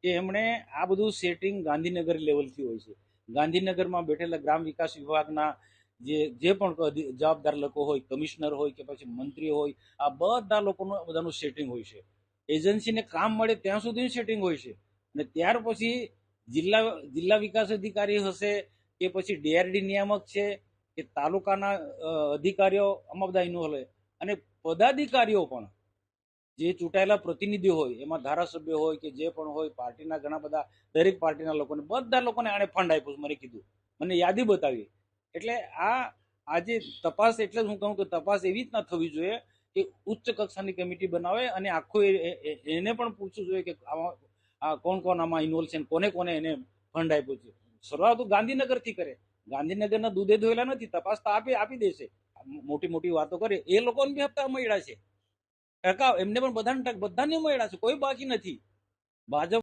કે એમણે આ બધું સેટિંગ ગાંધીનગર લેવલથી હોય છે. ગાંધીનગરમાં બેઠેલા ગ્રામ વિકાસ વિભાગના જે પણ જવાબદાર લોકો હોય, કમિશનર હોય કે પછી મંત્રી હોય, આ બધા લોકોનું બધાનું સેટિંગ હોય છે. એજન્સીને કામ મળે ત્યાં સુધી સેટિંગ હોય છે. અને ત્યાર પછી જિલ્લા વિકાસ અધિકારી હશે કે પછી ડીઆરડી નિયામક છે કે તાલુકાના અધિકારીઓ આમાં બધા ઇન્વોલ્વ હોય. અને પદાધિકારીઓ પણ જે ચૂંટાયેલા પ્રતિનિધિઓ હોય, એમાં ધારાસભ્ય હોય કે જે પણ હોય, પાર્ટીના ઘણા બધા, દરેક પાર્ટીના લોકોને, બધા લોકોને આણે ફંડ આપ્યું, મને કીધું, મને યાદી બતાવી. એટલે આજે તપાસ, એટલે જ હું કહું કે તપાસ એવી રીતના થવી જોઈએ કે ઉચ્ચ કક્ષાની કમિટી બનાવે અને આખું એને પણ પૂછવું જોઈએ કે આ કોણ કોણ આમાં ઇન્વોલ્વ છે, કોને કોને એને ફંડ આપ્યું છે. શરૂઆત ગાંધીનગરથી કરે. ગાંધીનગરના દૂધે ધોયેલા નથી. તપાસ તો આપી દેશે. મોટી મોટી વાતો કરે, એ લોકોને બી હપ્તા મળ્યા છે. ટકા એમને પણ બધાને મળ્યા છે, કોઈ બાકી નથી. ભાજપ